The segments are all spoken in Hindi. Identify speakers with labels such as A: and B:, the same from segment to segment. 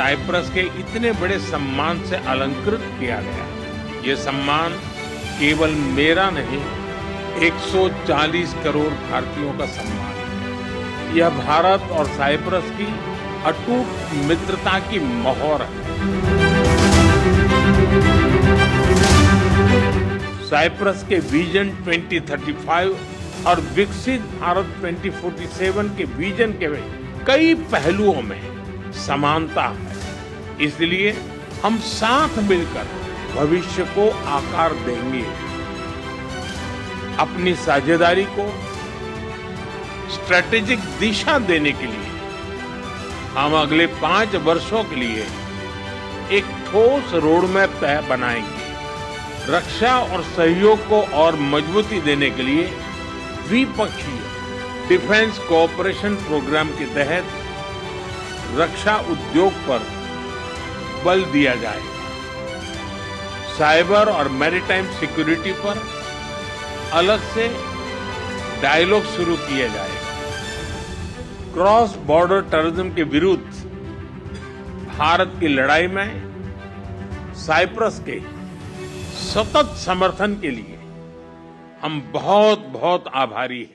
A: साइप्रस के इतने बड़े सम्मान से अलंकृत किया गया। ये सम्मान केवल मेरा नहीं, 140 करोड़ भारतीयों का सम्मान है। यह भारत और साइप्रस की अटूट मित्रता की मोहर है। साइप्रस के विजन 2035 और विकसित भारत 2047 के विजन के कई पहलुओं में समानता है। इसलिए हम साथ मिलकर भविष्य को आकार देंगे। अपनी साझेदारी को स्ट्रैटेजिक दिशा देने के लिए हम अगले 5 वर्षों के लिए एक ठोस रोडमैप बनाएंगे। रक्षा और सहयोग को और मजबूती देने के लिए द्विपक्षीय डिफेंस कोऑपरेशन प्रोग्राम के तहत रक्षा उद्योग पर बल दिया जाएगा। साइबर और मैरीटाइम सिक्योरिटी पर अलग से डायलॉग शुरू किया जाएगा। क्रॉस बॉर्डर टेररिज्म के विरुद्ध भारत की लड़ाई में साइप्रस के सतत समर्थन के लिए हम बहुत बहुत आभारी हैं।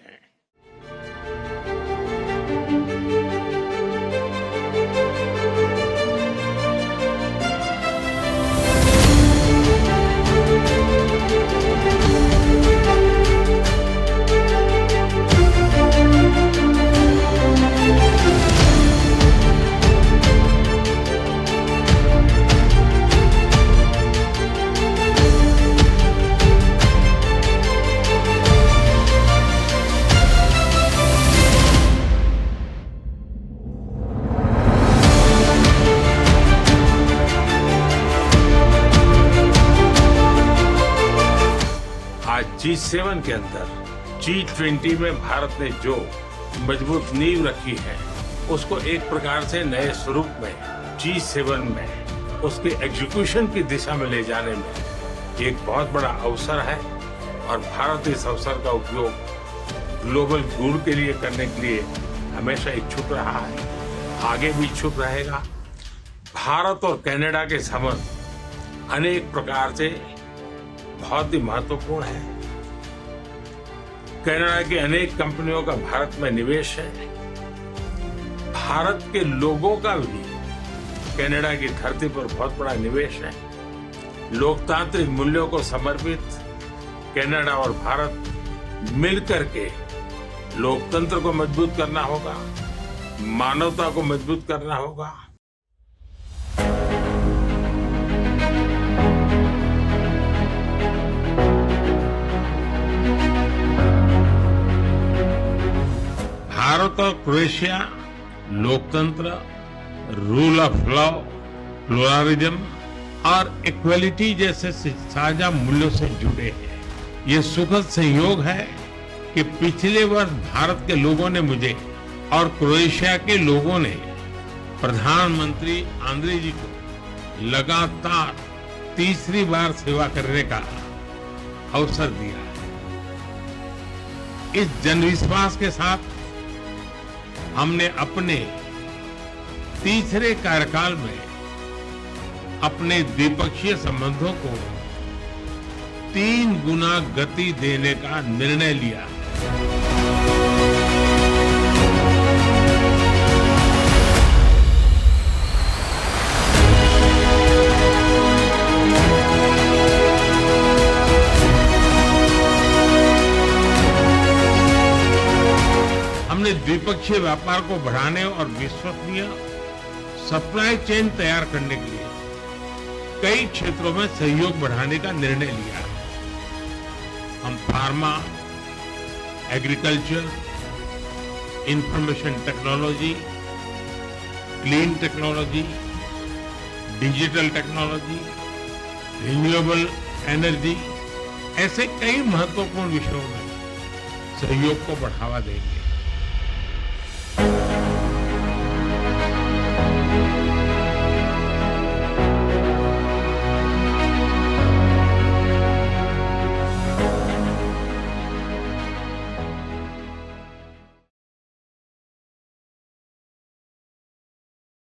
A: G7 के अंदर G20 में भारत ने जो मजबूत नींव रखी है, उसको एक प्रकार से नए स्वरूप में G7 में उसके एग्जीक्यूशन की दिशा में ले जाने में एक बहुत बड़ा अवसर है। और भारत इस अवसर का उपयोग ग्लोबल गुड के लिए करने के लिए हमेशा इच्छुक रहा है, आगे भी इच्छुक रहेगा। भारत और कनाडा के संबंध अनेक प्रकार से बहुत ही महत्वपूर्ण है। कनाडा की अनेक कंपनियों का भारत में निवेश है। भारत के लोगों का भी कनाडा की धरती पर बहुत बड़ा निवेश है। लोकतांत्रिक मूल्यों को समर्पित कनाडा और भारत मिलकर के लोकतंत्र को मजबूत करना होगा, मानवता को मजबूत करना होगा। भारत और क्रोएशिया लोकतंत्र, रूल ऑफ लॉ, प्लुरलिज्म और इक्वलिटी जैसे साझा मूल्यों से जुड़े हैं। ये सुखद संयोग है कि पिछले वर्ष भारत के लोगों ने मुझे और क्रोएशिया के लोगों ने प्रधानमंत्री आंद्रे जी को लगातार तीसरी बार सेवा करने का अवसर दिया है। इस जनविश्वास के साथ हमने अपने तीसरे कार्यकाल में अपने द्विपक्षीय संबंधों को 3 गुना गति देने का निर्णय लिया। हमने द्विपक्षीय व्यापार को बढ़ाने और विश्वसनीय सप्लाई चेन तैयार करने के लिए कई क्षेत्रों में सहयोग बढ़ाने का निर्णय लिया है। हम pharma, agriculture, information technology, clean technology, digital technology, renewable energy ऐसे कई महत्वपूर्ण विषयों में सहयोग को बढ़ावा देंगे।